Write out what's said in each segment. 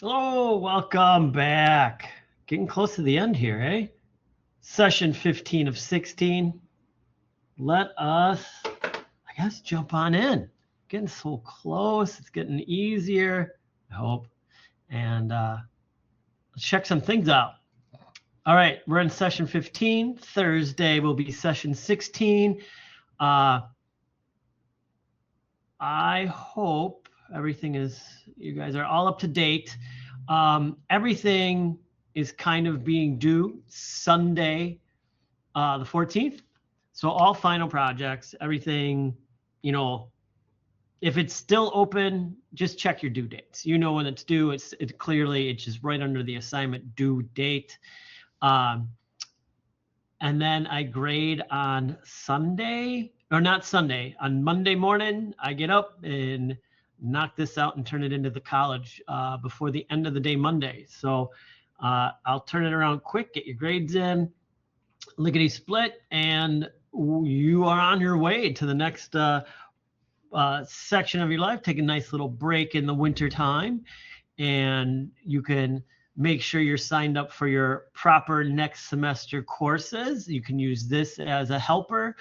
Oh, welcome back. Getting close to the end here, eh? Session 15 of 16. Let us, I guess, jump on in. Getting so close. It's getting easier, I hope. And let's check some things out. All right, we're in session 15. Thursday will be session 16. I hope you guys are all up to date. Everything is kind of being due Sunday, the 14th. So all final projects, everything, if it's still open, just check your due dates. You know when it's due. It's clearly, it's just right under the assignment due date. And then I grade on Sunday, or not Sunday, on Monday morning. I get up and knock this out and turn it into the college before the end of the day Monday. So I'll turn it around quick, get your grades in, lickety split, and you are on your way to the next section of your life. Take a nice little break in the winter time, and you can make sure you're signed up for your proper next semester courses. You can use this as a helper.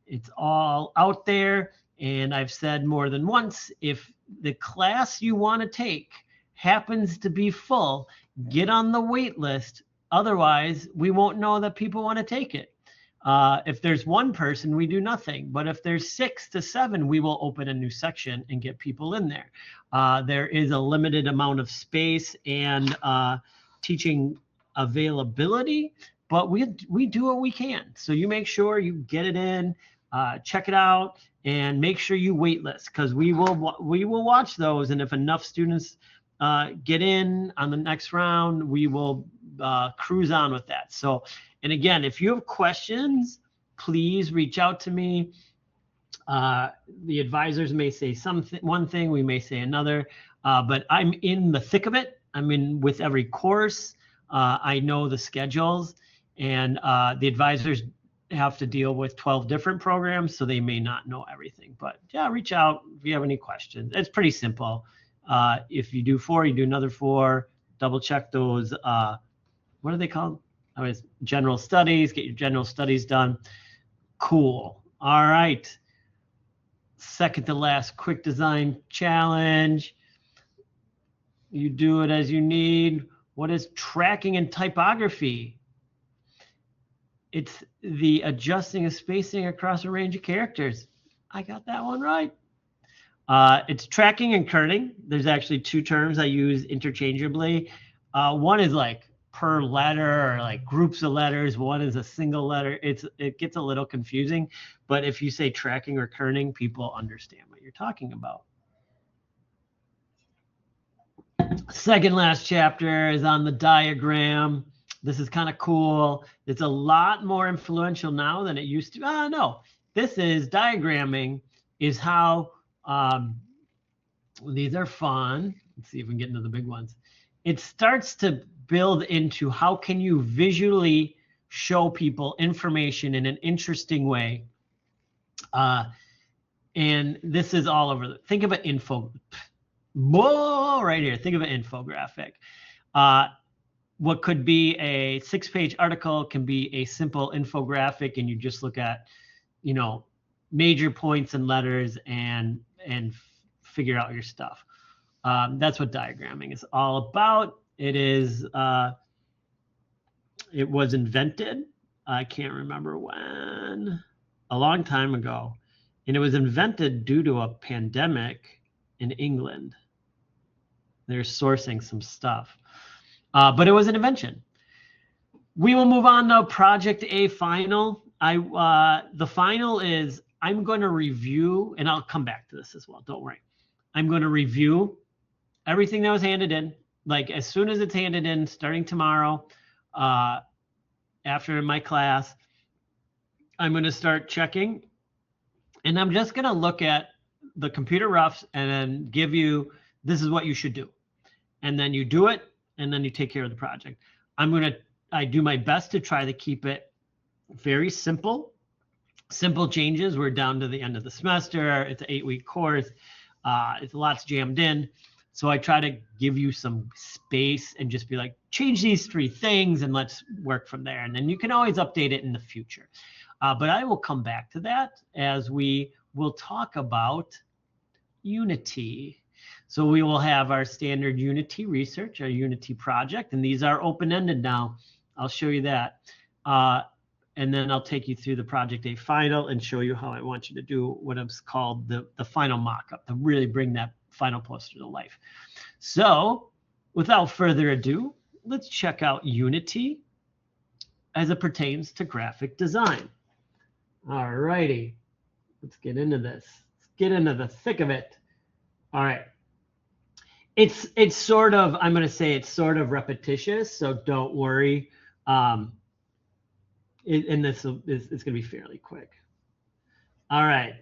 It's all out there. And I've said more than once, if the class you want to take happens to be full, get on the wait list. Otherwise, we won't know that people want to take it. If there's one person, we do nothing. But if there's 6 to 7, we will open a new section and get people in there. There is a limited amount of space and teaching availability, but we do what we can. So you make sure you get it in, check it out, and make sure you waitlist, because we will watch those. And if enough students get in on the next round, we will cruise on with that. So, and again, if you have questions, please reach out to me. The advisors may say one thing, we may say another, but I'm in the thick of it. I'm in with every course. I know the schedules, and the advisors have to deal with 12 different programs, so they may not know everything. But yeah, reach out if you have any questions. It's pretty simple. If you do 4, you do another 4. Double check those. What are they called? General studies. Get your general studies done. Cool. All right. Second to last quick design challenge. You do it as you need. What is tracking and typography? It's the adjusting of spacing across a range of characters. I got that one right. It's tracking and kerning. There's actually 2 terms I use interchangeably. One is like per letter, or like groups of letters. One is a single letter. It gets a little confusing, but if you say tracking or kerning, people understand what you're talking about. Second last chapter is on the diagram. This is kind of cool. It's a lot more influential now than it used to. No, this is diagramming is how, these are fun. Let's see if we can get into the big ones. It starts to build into how can you visually show people information in an interesting way. And this is all over. Think of an info. Whoa, right here. Think of an infographic. What could be a 6-page article can be a simple infographic, and you just look at, major points and letters and figure out your stuff. That's what diagramming is all about. It was invented, I can't remember when, a long time ago, and it was invented due to a pandemic in England. They're sourcing some stuff, but it was an invention. We will move on to Project A final. The final is, I'm going to review, and I'll come back to this as well, don't worry. I'm going to review everything that was handed in, like as soon as it's handed in, starting tomorrow, after my class, I'm going to start checking, and I'm just going to look at the computer roughs and then give you, this is what you should do. And then you do it, and then you take care of the project. I do my best to try to keep it very simple. Simple changes. We're down to the end of the semester. It's an 8-week course. It's lots jammed in. So I try to give you some space and just be like, change these 3 things and let's work from there. And then you can always update it in the future. But I will come back to that as we will talk about Unity. So we will have our standard Unity research, our Unity project, and these are open-ended now. I'll show you that. And then I'll take you through the Project Day final and show you how I want you to do what is called the final mock-up to really bring that final poster to life. So without further ado, let's check out Unity as it pertains to graphic design. All righty, let's get into this. Let's get into the thick of it. All right. It's sort of, I'm going to say it's sort of repetitious, so don't worry. And it's going to be fairly quick. All right.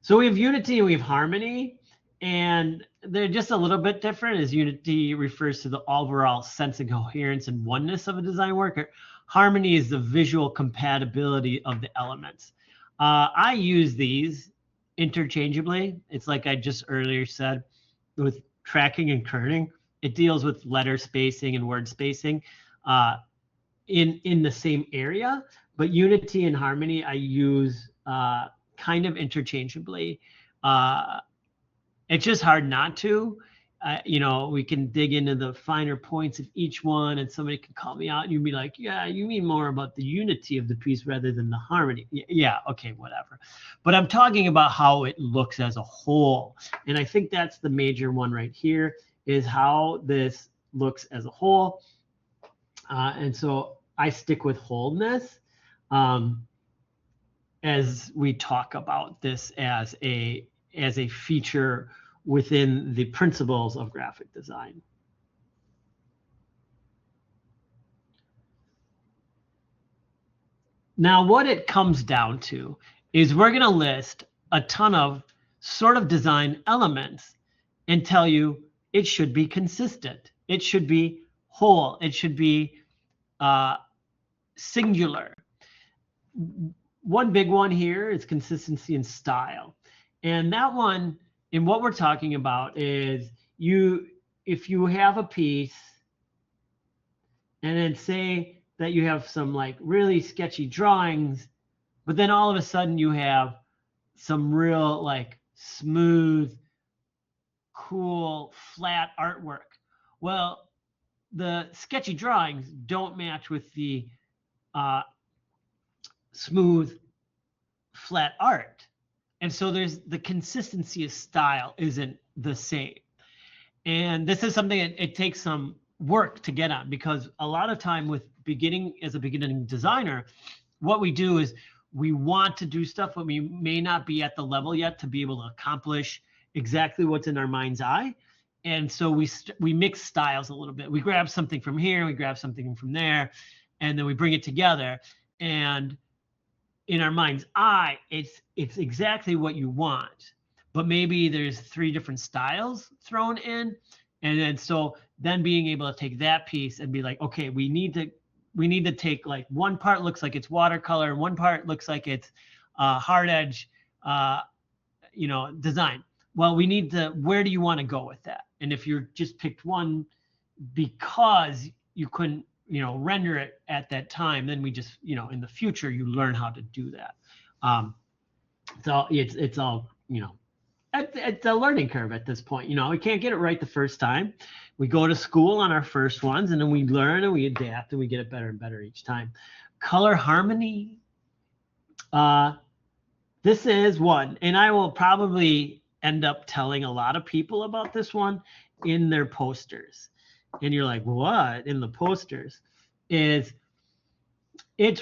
So we have Unity and we have Harmony, and they're just a little bit different, as Unity refers to the overall sense of coherence and oneness of a design work. Harmony is the visual compatibility of the elements. I use these interchangeably. It's like I just earlier said with tracking and kerning. It deals with letter spacing and word spacing in the same area, but Unity and Harmony I use kind of interchangeably. It's just hard not to. You know, we can dig into the finer points of each one, and somebody can call me out and you'd be like, yeah, you mean more about the unity of the piece rather than the harmony. Yeah, okay, whatever. But I'm talking about how it looks as a whole. And I think that's the major one right here, is how this looks as a whole. And so I stick with wholeness as we talk about this as a feature within the principles of graphic design. Now, what it comes down to is we're going to list a ton of sort of design elements and tell you it should be consistent. It should be whole. It should be singular. One big one here is consistency and style. And that one, and what we're talking about is if you have a piece and then say that you have some like really sketchy drawings, but then all of a sudden you have some real like smooth, cool, flat artwork. Well, the sketchy drawings don't match with the smooth, flat art. And so there's the consistency of style isn't the same. And this is something that it takes some work to get on, because a lot of time with as a beginning designer, what we do is we want to do stuff, but we may not be at the level yet to be able to accomplish exactly what's in our mind's eye. And so we mix styles a little bit. We grab something from here, we grab something from there, and then we bring it together. And in our mind's eye, it's exactly what you want, but maybe there's 3 different styles thrown in. And then so then being able to take that piece and be like, okay, we need to take like one part looks like it's watercolor, and one part looks like it's hard edge, design. Well, we need to, where do you want to go with that? And if you're just picked one because you couldn't render it at that time, then we just, in the future, you learn how to do that. So it's all, it's a learning curve at this point. We can't get it right the first time. We go to school on our first ones, and then we learn and we adapt and we get it better and better each time. Color harmony. This is one, and I will probably end up telling a lot of people about this one in their posters. And you're like, what? In the posters? It's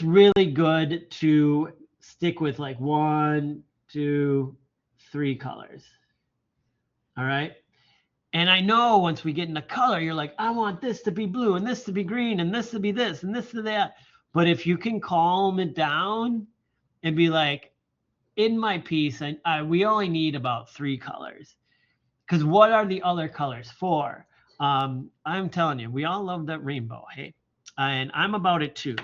really good to stick with like 1, 2, 3 colors. All right. And I know once we get into color, you're like, I want this to be blue and this to be green and this to be this and this to that. But if you can calm it down and be like, in my piece, we only need about 3 colors. Because what are the other colors for? I'm telling you, we all love that rainbow, hey? And I'm about it too.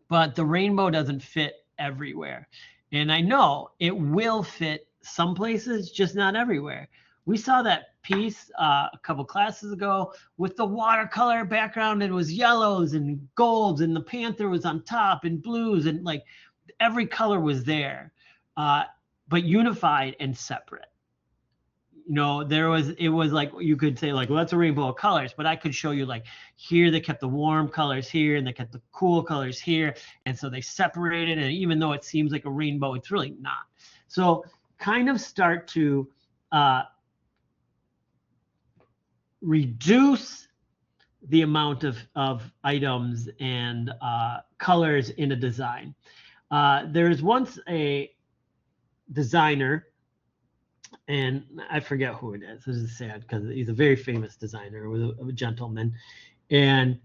But the rainbow doesn't fit everywhere. And I know it will fit some places, just not everywhere. We saw that piece a couple classes ago with the watercolor background. It was yellows and golds, and the panther was on top, and blues, and like every color was there, but unified and separate. You know, it was like, you could say like, well, that's a rainbow of colors, but I could show you like here they kept the warm colors here and they kept the cool colors here, and so they separated, and even though it seems like a rainbow, it's really not. So kind of start to reduce the amount of items and colors in a design. There's once a designer, and I forget who it is. This is sad because he's a very famous designer, was a gentleman, and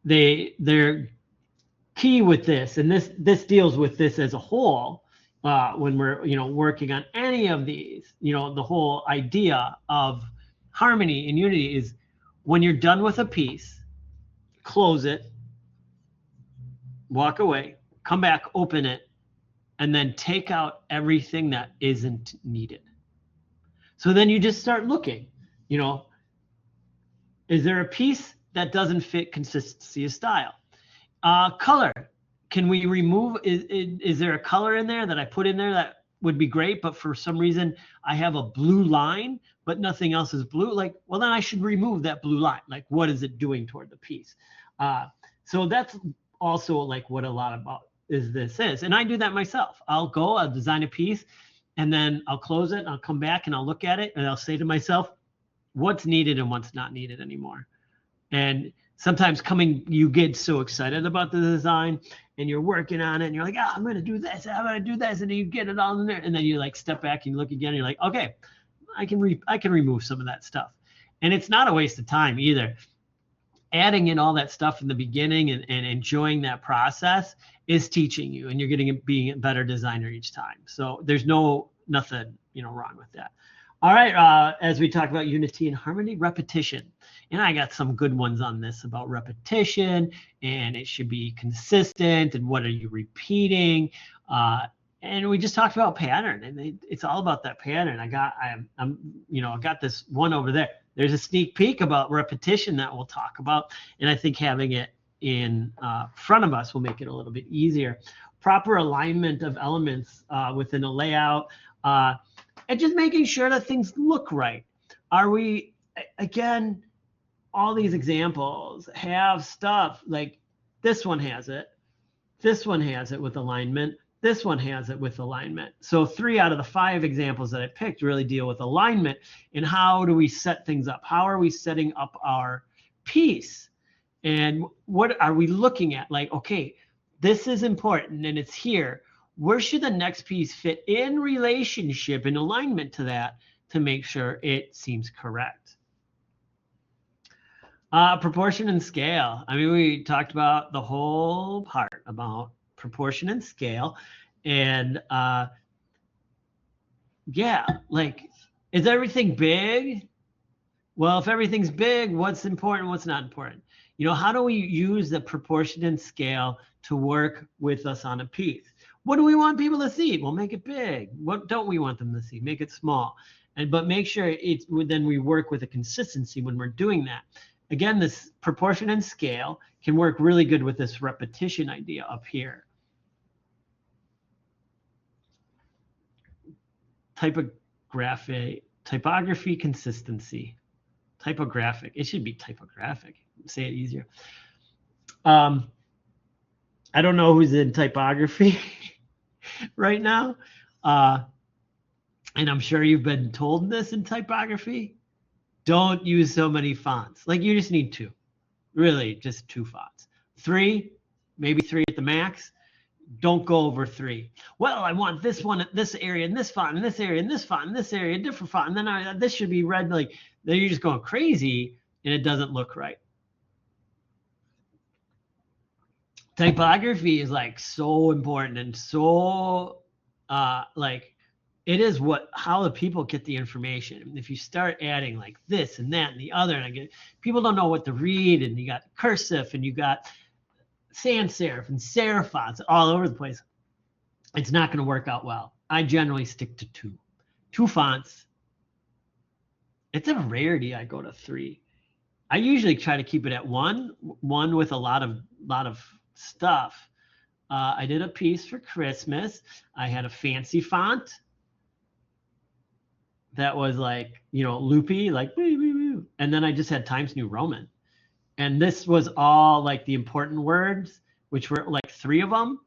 they're key with this, and this deals with this as a whole. When we're working on any of these, the whole idea of harmony and unity is when you're done with a piece, close it, walk away, come back, open it, and then take out everything that isn't needed. So then you just start looking, is there a piece that doesn't fit consistency of style? Color. Can we remove, is there a color in there that I put in there that would be great, but for some reason I have a blue line, but nothing else is blue? Like, well, then I should remove that blue line. Like, what is it doing toward the piece? So that's also like what a lot about this is. And I do that myself. I'll design a piece, and then I'll close it, and I'll come back and I'll look at it, and I'll say to myself, what's needed and what's not needed anymore. And sometimes you get so excited about the design and you're working on it and you're like, I'm going to do this, I'm going to do this. And then you get it all in there. And then you like step back and you look again and you're like, okay, I can remove some of that stuff. And it's not a waste of time either. Adding in all that stuff in the beginning and enjoying that process is teaching you, and you're being a better designer each time. So there's nothing, wrong with that. All right, as we talk about unity and harmony, repetition. And I got some good ones on this about repetition, and it should be consistent, and what are you repeating? And we just talked about pattern, and it's all about that pattern. I got this one over there. There's a sneak peek about repetition that we'll talk about, and I think having it in front of us will make it a little bit easier. Proper alignment of elements within a layout, and just making sure that things look right. Are we, again, all these examples have stuff like this one has it with alignment, this one has it with alignment. So 3 out of the 5 examples that I picked really deal with alignment, and how do we set things up? How are we setting up our piece? And what are we looking at? Like, okay, this is important and it's here. Where should the next piece fit in relationship and alignment to that to make sure it seems correct? Proportion and scale. I mean, we talked about the whole part about proportion and scale. And yeah, like, is everything big? Well, if everything's big, what's important, what's not important? How do we use the proportion and scale to work with us on a piece? What do we want people to see? Well, make it big. What don't we want them to see? Make it small. But make sure then we work with a consistency when we're doing that. Again, this proportion and scale can work really good with this repetition idea up here. Typography consistency. Typographic. It should be typographic. Say it easier. I don't know who's in typography right now. And I'm sure you've been told this in typography. Don't use so many fonts. Like, you just need 2. Really, just 2 fonts. 3, maybe 3 at the max. Don't go over 3. Well, I want this one at this area, and this font, and this area, and this font, and this area, a different font. And then this should be red. Like, then you're just going crazy, and it doesn't look right. Typography is like so important, and so like, it is how the people get the information. If you start adding like this and that and the other, and people don't know what to read, and you got cursive and you got sans serif and serif fonts all over the place, it's not going to work out well. I generally stick to 2 fonts, It's a rarity I go to 3. I usually try to keep it at 1 with a lot of stuff. I did a piece for Christmas. I had a fancy font that was like, loopy, like, and then I just had Times New Roman. And this was all like the important words, which were like 3 of them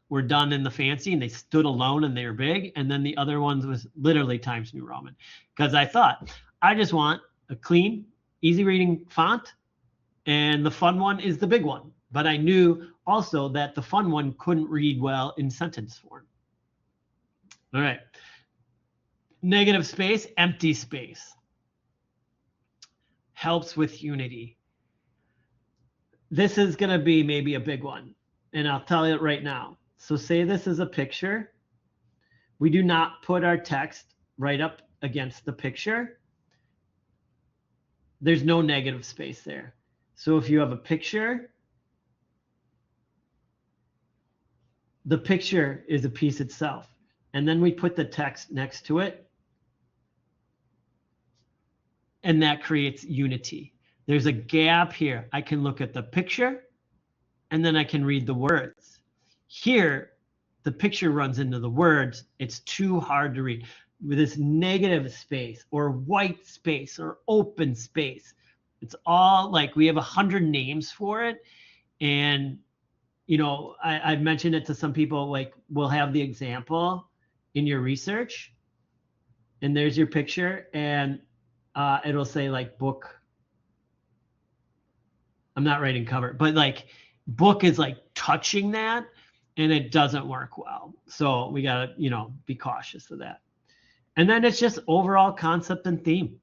were done in the fancy and they stood alone and they were big. And then the other ones was literally Times New Roman. Because I thought, I just want a clean, easy reading font. And the fun one is the big one. But I knew also that the fun one couldn't read well in sentence form. All right. Negative space, empty space. Helps with unity. This is going to be maybe a big one. And I'll tell you it right now. So say this is a picture. We do not put our text right up against the picture. There's no negative space there. So if you have a picture, the picture is a piece itself. And then we put the text next to it. And that creates unity. There's a gap here. I can look at the picture and then I can read the words. Here, the picture runs into the words. It's too hard to read. With this negative space or white space or open space, it's all like we have 100 names for it. And, I've mentioned it to some people, like we'll have the example in your research and there's your picture and it'll say like book. I'm not writing cover, but like book is like touching that and it doesn't work well. So we got to, be cautious of that. And then it's just overall concept and theme.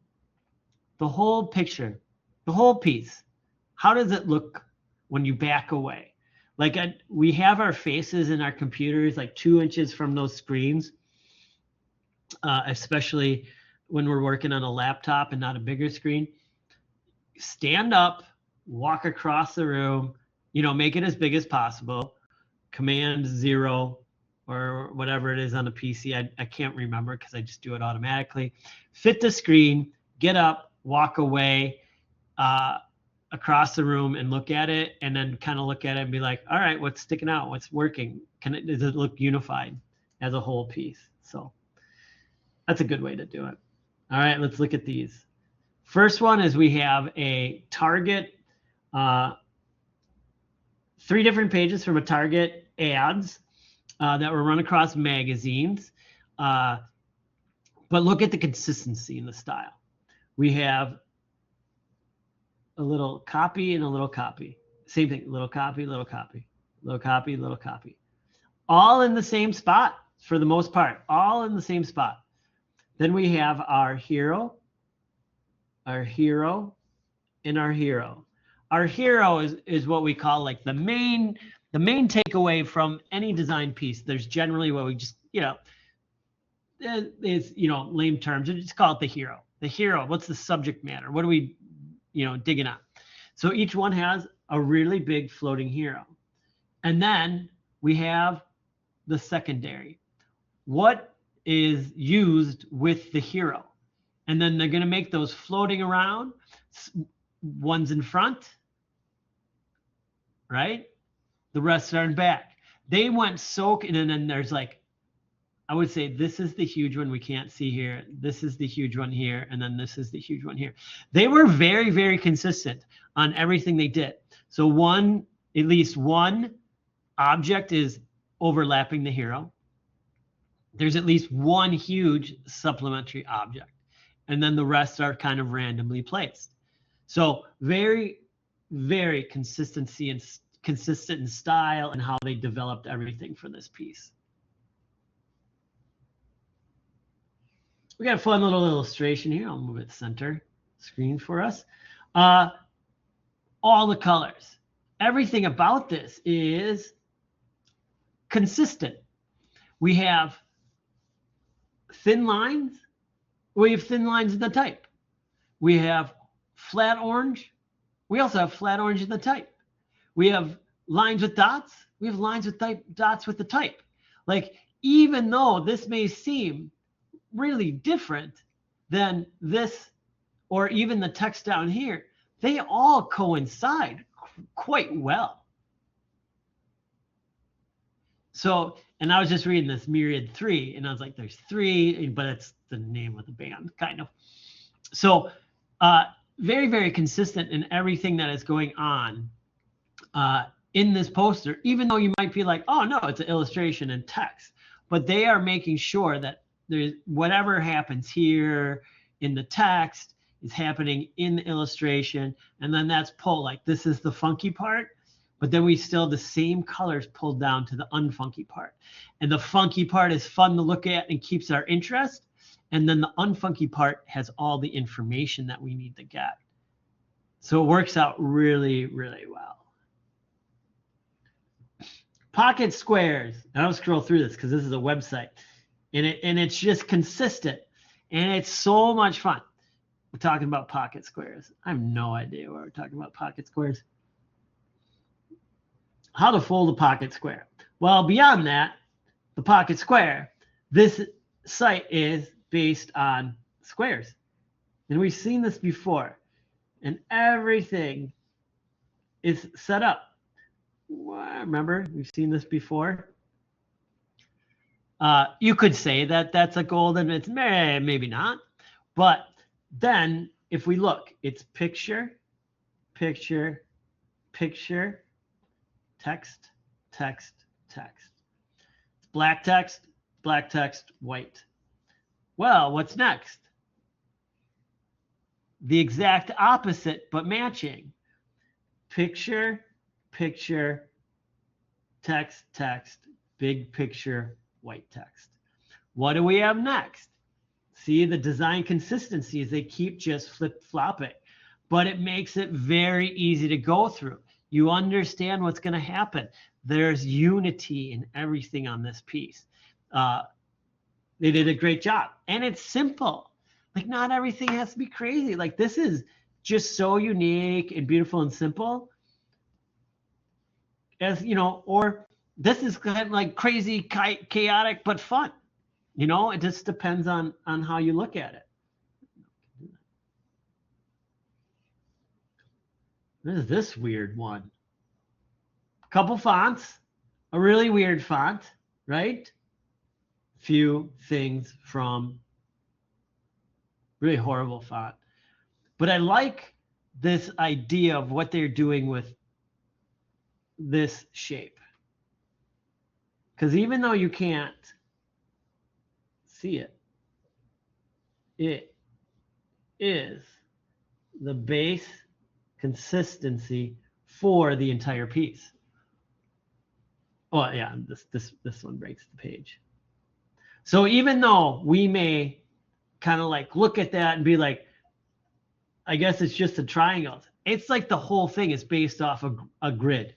The whole picture, the whole piece. How does it look when you back away? Like we have our faces in our computers like 2 inches from those screens, especially when we're working on a laptop and not a bigger screen. Stand up, walk across the room, make it as big as possible. Command 0 or whatever it is on the PC. I can't remember because I just do it automatically. Fit the screen, get up, walk away across the room and look at it, and then kind of look at it and be like, all right, what's sticking out? What's working? Does it look unified as a whole piece? So that's a good way to do it. All right, let's look at these. First one is we have a Target, 3 different pages from a Target ads that were run across magazines. But look at the consistency in the style. We have a little copy and a little copy. Same thing, little copy, little copy, little copy, little copy. All in the same spot for the most part, all in the same spot. Then we have our hero, and our hero. Our hero is what we call like the main takeaway from any design piece. There's generally what we just, is, lame terms. We just call it the hero. The hero, what's the subject matter? What are we, digging on? So each one has a really big floating hero. And then we have the secondary. What is used with the hero? And then they're going to make those floating around. One's in front, right? The rest are in back. They went soaking, and then there's like, I would say this is the huge one we can't see here. This is the huge one here. And then this is the huge one here. They were very, very consistent on everything they did. So at least one object is overlapping the hero. There's at least one huge supplementary object. And then the rest are kind of randomly placed. So very, very consistent in style and how they developed everything for this piece. We got a fun little illustration here. I'll move it center screen for us. All the colors. Everything about this is consistent. We have thin lines. We have thin lines in the type. We have flat orange. We also have flat orange in the type. We have lines with dots. We have lines with dots with the type. Like, even though this may seem really different than this or even the text down here, they all coincide quite well. So, and I was just reading this Myriad 3, and I was like, there's 3, but it's the name of the band, kind of. So, very, very consistent in everything that is going on in this poster, even though you might feel like, oh, no, it's an illustration and text. But they are making sure that there's whatever happens here in the text is happening in the illustration. And then that's pulled, like this is the funky part. But then we still have the same colors pulled down to the unfunky part. And the funky part is fun to look at and keeps our interest. And then the unfunky part has all the information that we need to get. So it works out really, really well. Pocket squares. I don't scroll through this because this is a website. And it's just consistent. And it's so much fun. We're talking about pocket squares. I have no idea why we're talking about pocket squares. How to fold a pocket square. Well, beyond that, the pocket square, this site is based on squares. And we've seen this before. And everything is set up. Well, remember, we've seen this before. You could say that that's a golden, it's maybe not. But then if we look, it's picture, picture, picture, text, text, text. Black text, white. Well, what's next? The exact opposite, but matching. Picture, picture, text, text, big picture, white text. What do we have next? See the design consistency as they keep just flip-flopping, but it makes it very easy to go through. You understand what's going to happen. There's unity in everything on this piece. They did a great job. And it's simple. Like, not everything has to be crazy. Like, this is just so unique and beautiful and simple. As, you know, or this is kind of like crazy, chaotic, but fun. You know, it just depends on how you look at it. What is this weird one? Couple fonts, a really weird font, right? Few things from really horrible font. But I like this idea of what they're doing with this shape. Because even though you can't see it, it is the base consistency for the entire piece. Oh yeah, this one breaks the page. So even though we may kind of like look at that and be like, I guess it's just a triangle. It's like the whole thing is based off of a grid.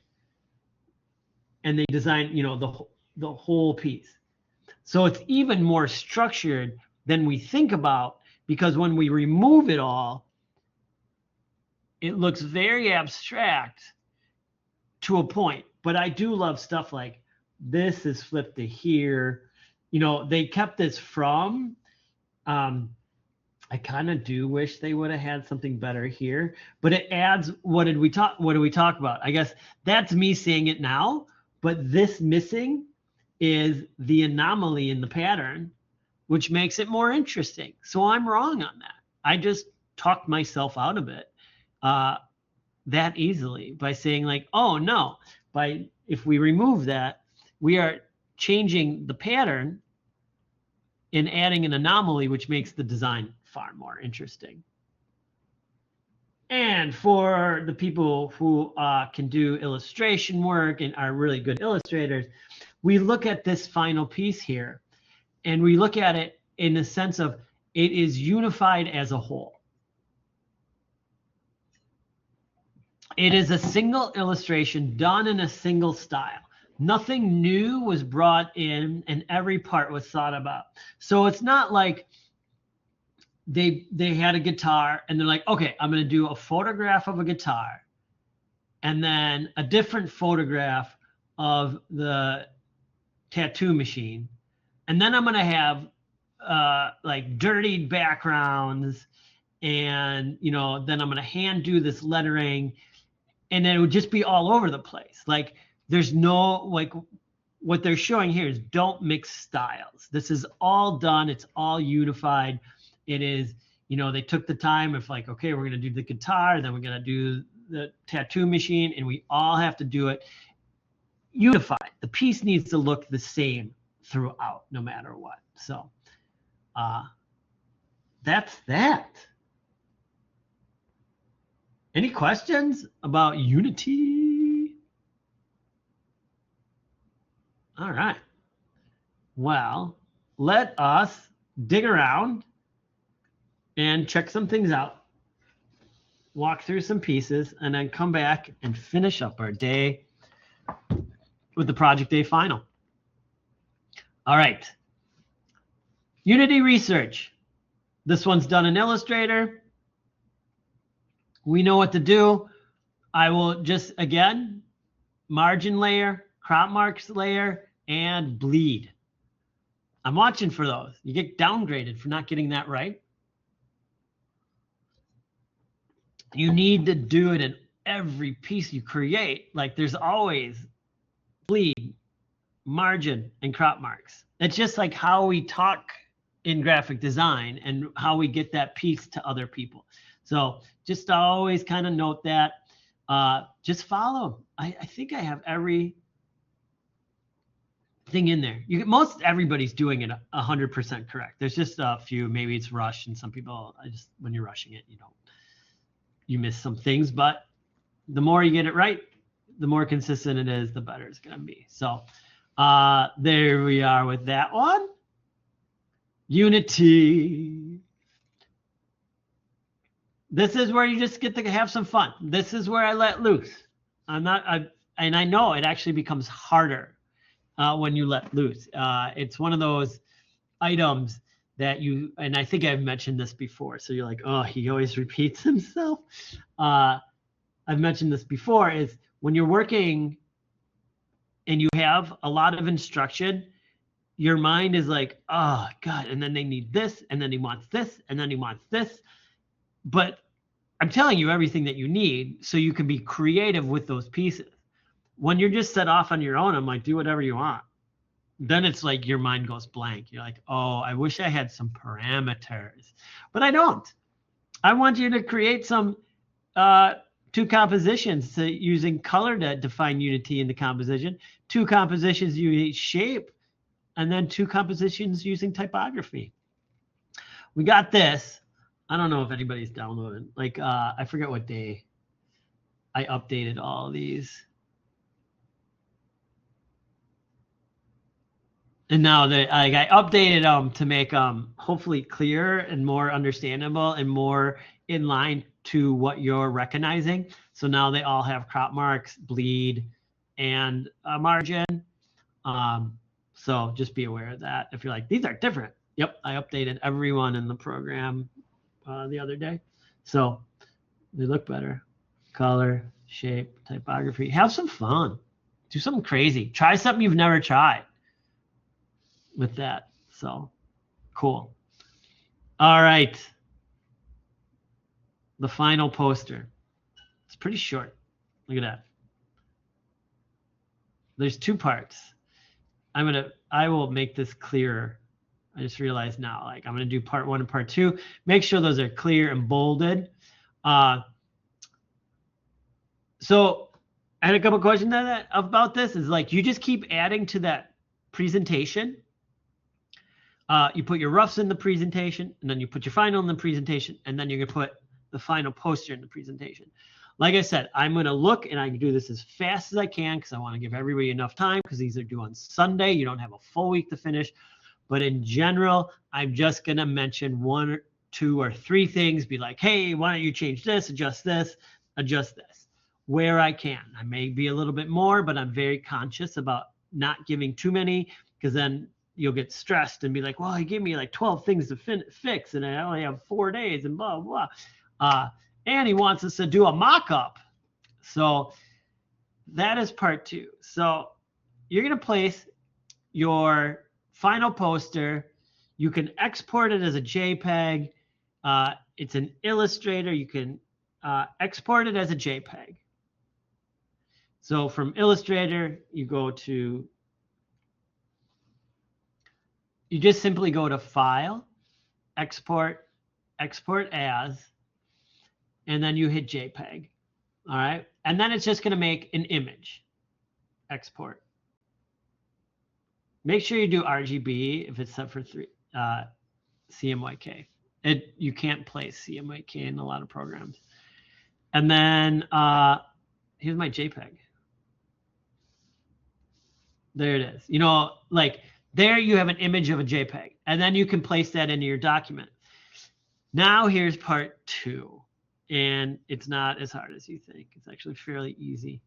And they design, you know, the whole piece. So it's even more structured than we think about, because when we remove it all, it looks very abstract to a point. But I do love stuff like this is flipped to here. You know, they kept this from, I kind of do wish they would have had something better here, but it adds, what do we talk about? I guess that's me saying it now, but this missing is the anomaly in the pattern, which makes it more interesting. So I'm wrong on that. I just talked myself out of it that easily by saying like, oh no, if we remove that, we are changing the pattern and adding an anomaly, which makes the design far more interesting. And for the people who can do illustration work and are really good illustrators, we look at this final piece here, and we look at it in the sense of it is unified as a whole. It is a single illustration done in a single style. Nothing new was brought in, and every part was thought about. So it's not like they had a guitar and they're like, okay, I'm going to do a photograph of a guitar and then a different photograph of the tattoo machine. And then I'm going to have like dirtied backgrounds and then I'm going to hand do this lettering, and then it would just be all over the place. Like there's no, like what they're showing here is don't mix styles. This is all done. It's all unified. It is, they took the time of like, okay, we're going to do the guitar, then we're going to do the tattoo machine, and we all have to do it unified. The piece needs to look the same throughout, no matter what. So that's that. Any questions about Unity? All right. Well, let us dig around and check some things out, walk through some pieces, and then come back and finish up our day with the project day final. All right. Unity research. This one's done in Illustrator. We know what to do. I will just, again, margin layer, crop marks layer, and bleed. I'm watching for those. You get downgraded for not getting that right. You need to do it in every piece you create. Like there's always bleed, margin, and crop marks. It's just like how we talk in graphic design and how we get that piece to other people. So just always kind of note that. Just follow them. I think I have every thing in there. Most everybody's doing it 100% correct. There's just a few, maybe it's rushed, and some people, when you're rushing it, you miss some things. But the more you get it right, the more consistent it is, the better it's going to be. So there we are with that one. Unity. This is where you just get to have some fun. This is where I let loose. And I know it actually becomes harder when you let loose. It's one of those items that and I think I've mentioned this before. So you're like, oh, he always repeats himself. I've mentioned this before, is when you're working and you have a lot of instruction, your mind is like, oh God, and then they need this, and then he wants this, and then he wants this. But I'm telling you everything that you need so you can be creative with those pieces. When you're just set off on your own, I'm like, do whatever you want. Then it's like your mind goes blank. You're like, oh, I wish I had some parameters, but I don't. I want you to create some two compositions using color to define unity in the composition, two compositions using shape, and then two compositions using typography. We got this. I don't know if anybody's downloaded. Like, I forget what day I updated all of these. And now I updated them to make them hopefully clearer and more understandable and more in line to what you're recognizing. So now they all have crop marks, bleed, and a margin. So just be aware of that. If you're like, these are different. Yep, I updated everyone in the program the other day. So they look better. Color, shape, typography. Have some fun. Do something crazy. Try something you've never tried with that. So cool. All right. The final poster. It's pretty short. Look at that. There's two parts. I will make this clearer. I just realized now, like I'm going to do part 1 and part 2. Make sure those are clear and bolded. So I had a couple questions about this. Is like, you just keep adding to that presentation. You put your roughs in the presentation, and then you put your final in the presentation, and then you're going to put the final poster in the presentation. Like I said, I'm going to look, and I can do this as fast as I can because I want to give everybody enough time, because these are due on Sunday. You don't have a full week to finish. But in general, I'm just going to mention 1 or 2 or 3 things. Be like, hey, why don't you change this, adjust this, where I can. I may be a little bit more, but I'm very conscious about not giving too many, because then you'll get stressed and be like, well, he gave me like 12 things to fix, and I only have 4 days, and blah, blah, blah. And he wants us to do a mock-up. So that is part 2. So you're going to place your final poster. You can export it as a JPEG. it's an Illustrator. You can export it as a JPEG. So from Illustrator, you just simply go to File, Export, Export As, and then you hit JPEG. All right. And then it's just going to make an image. Export. Make sure you do RGB if it's set for CMYK. You can't place CMYK in a lot of programs. And then here's my JPEG. There it is. You know, like there you have an image of a JPEG, and then you can place that into your document. Now here's part 2, and it's not as hard as you think. It's actually fairly easy.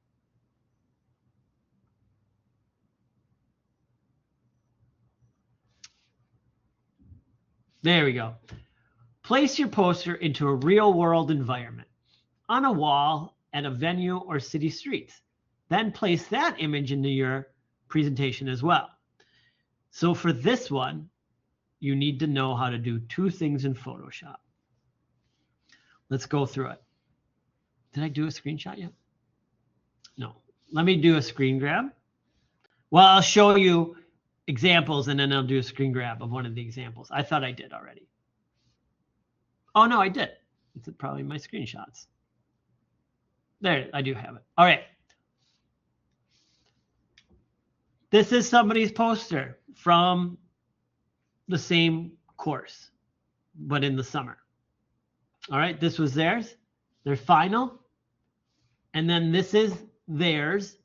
There we go. Place your poster into a real-world environment on a wall at a venue or city streets. Then place that image into your presentation as well. So for this one, you need to know how to do 2 things in Photoshop. Let's go through it. Did I do a screenshot yet? No. Let me do a screen grab. Well, I'll show you examples, and then I'll do a screen grab of one of the examples. I thought I did already. Oh, no, I did. It's probably my screenshots. There, I do have it. All right. This is somebody's poster from the same course, but in the summer. All right, this was theirs, their final. And then this is theirs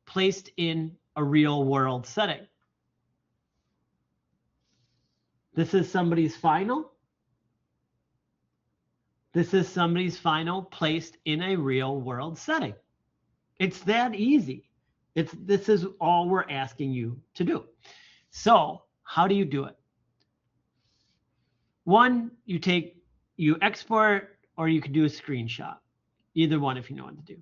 placed in a real world setting. This is somebody's final. This is somebody's final placed in a real world setting. It's that easy. This is all we're asking you to do. So how do you do it? One, you export, or you can do a screenshot. Either one if you know what to do.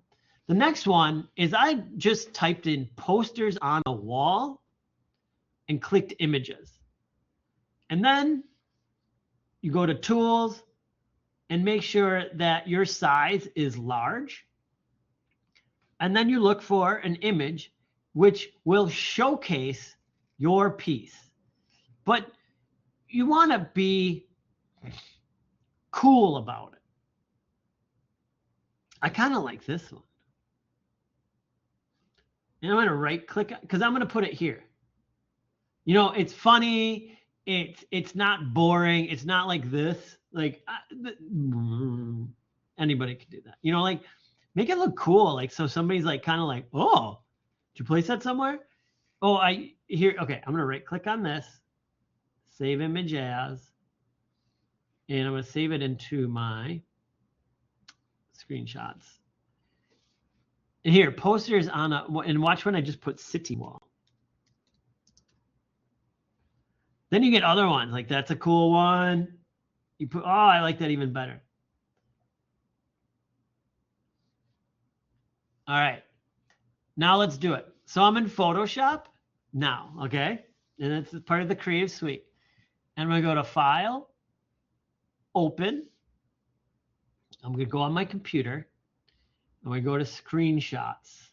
The next one is I just typed in posters on a wall and clicked images. And then you go to tools and make sure that your size is large. And then you look for an image which will showcase your piece. But you want to be cool about it. I kind of like this one. And I'm going to right click because I'm going to put it here. You know, it's funny. It's not boring. It's not like this. Like anybody could do that. You know, like make it look cool. Like, so somebody's like, kind of like, oh, did you place that somewhere? Oh, okay, I'm gonna right click on this, save image as, and I'm gonna save it into my screenshots. And here, posters on and watch when I just put city wall. Then you get other ones, like that's a cool one. You put, oh, I like that even better. All right, now let's do it. So I'm in Photoshop now, okay? And it's part of the Creative Suite. And I'm gonna go to File, Open. I'm gonna go on my computer. I'm gonna go to Screenshots.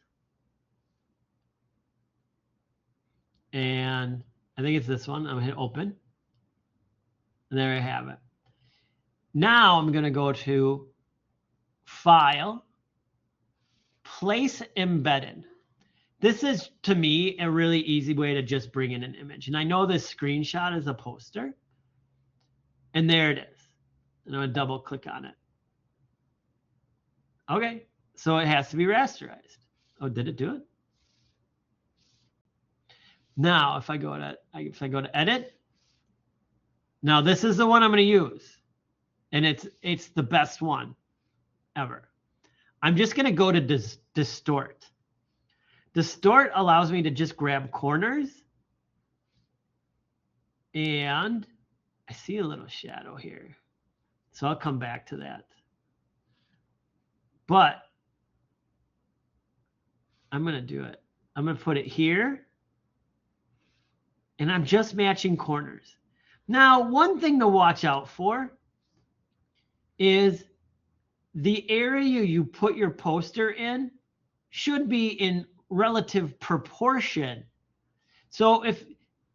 And I think it's this one. I'm gonna hit Open. And there I have it. Now I'm gonna go to File, Place Embedded. This is, to me, a really easy way to just bring in an image. And I know this screenshot is a poster. And there it is. And I'm going to double click on it. Okay, so it has to be rasterized. Oh, did it do it? Now, if I go to Edit, now this is the one I'm going to use. And it's the best one ever. I'm just going to go to Distort. Distort allows me to just grab corners. And I see a little shadow here. So I'll come back to that. But I'm going to do it. I'm going to put it here. And I'm just matching corners. Now, one thing to watch out for is the area you put your poster in should be in relative proportion. So if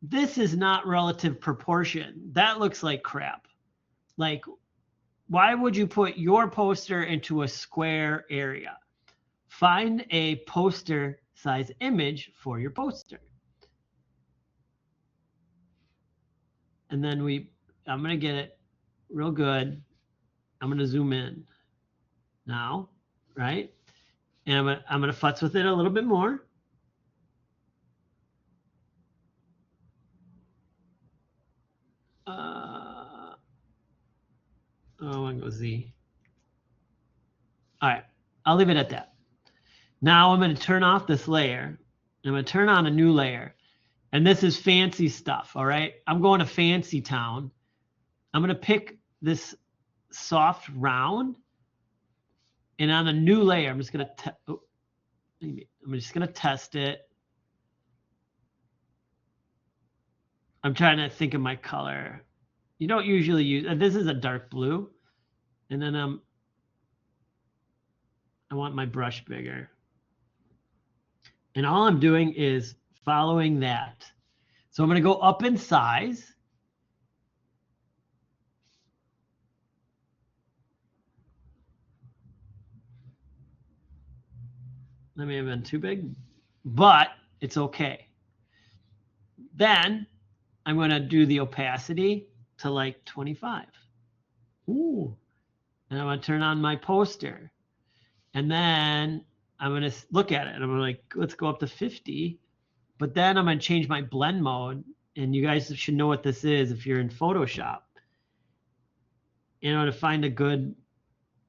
this is not relative proportion, that looks like crap. Like, why would you put your poster into a square area? Find a poster size image for your poster. And then I'm going to get it real good. I'm going to zoom in now, right? And I'm going to futz with it a little bit more. Oh, I'm going to go Z. All right, I'll leave it at that. Now I'm going to turn off this layer. I'm going to turn on a new layer. And this is fancy stuff, all right? I'm going to Fancy Town. I'm going to pick this soft round. And on a new layer, I'm just going to test it. I'm trying to think of my color. You don't usually use, this is a dark blue. And then I want my brush bigger. And all I'm doing is following that. So I'm going to go up in size. That may have been too big, but it's okay. Then I'm going to do the opacity to like 25. Ooh. And I'm going to turn on my poster. And then I'm going to look at it and I'm going to like, let's go up to 50. But then I'm going to change my blend mode. And you guys should know what this is if you're in Photoshop. And I'm going to find a good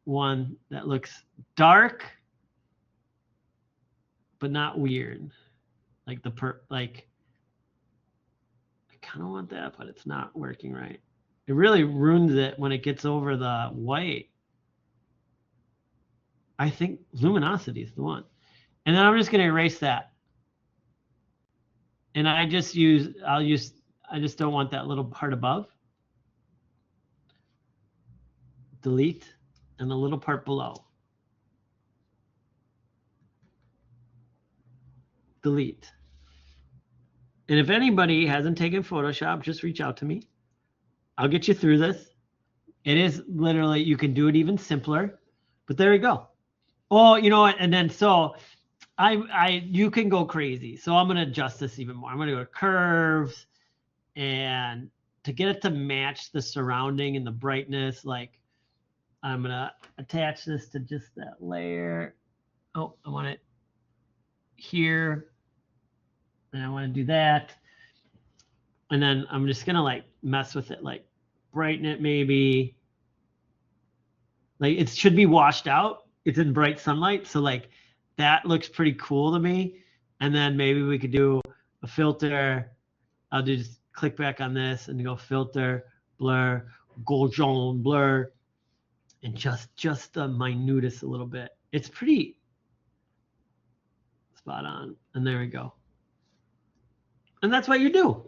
one that looks dark, but not weird. Like I kind of want that, but it's not working right. It really ruins it when it gets over the white. I think luminosity is the one. And then I'm just going to erase that. And I just don't want that little part above. Delete, and the little part below. Delete. And if anybody hasn't taken Photoshop, just reach out to me. I'll get you through this. It is literally, you can do it even simpler, but there you go. Oh, you know what? And then so you can go crazy. So I'm going to adjust this even more. I'm going to go to curves, and to get it to match the surrounding and the brightness, like I'm going to attach this to just that layer. Oh, I want it here. And I want to do that. And then I'm just going to like mess with it, like brighten it maybe. Like it should be washed out. It's in bright sunlight. So like that looks pretty cool to me. And then maybe we could do a filter. I'll just click back on this and go filter, blur, Gaussian blur, and just the minutest a little bit. It's pretty spot on. And there we go. And that's what you do.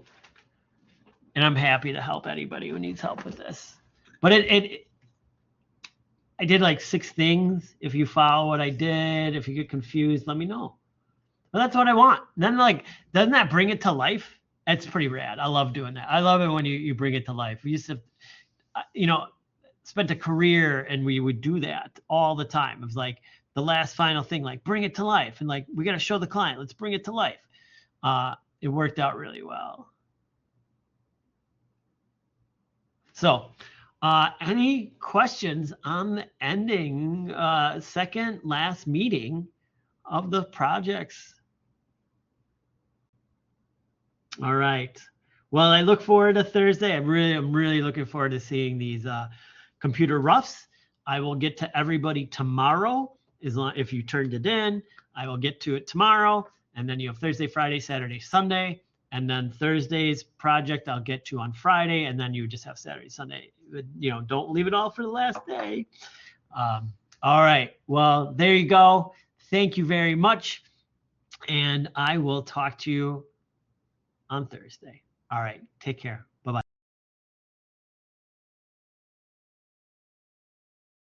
And I'm happy to help anybody who needs help with this. But I did like 6 things. If you follow what I did, if you get confused, let me know. But that's what I want. Then like, doesn't that bring it to life? It's pretty rad. I love doing that. I love it when you bring it to life. We used to, spent a career and we would do that all the time. It was like the last final thing, like bring it to life. And like, we got to show the client, let's bring it to life. It worked out really well. So any questions on the ending, second last meeting of the projects? All right. Well, I look forward to Thursday. I'm really looking forward to seeing these computer roughs. I will get to everybody tomorrow. If you turned it in, I will get to it tomorrow. And then you have Thursday, Friday, Saturday, Sunday. And then Thursday's project I'll get to on Friday. And then you just have Saturday, Sunday. Don't leave it all for the last day. All right. Well, there you go. Thank you very much. And I will talk to you on Thursday. All right. Take care.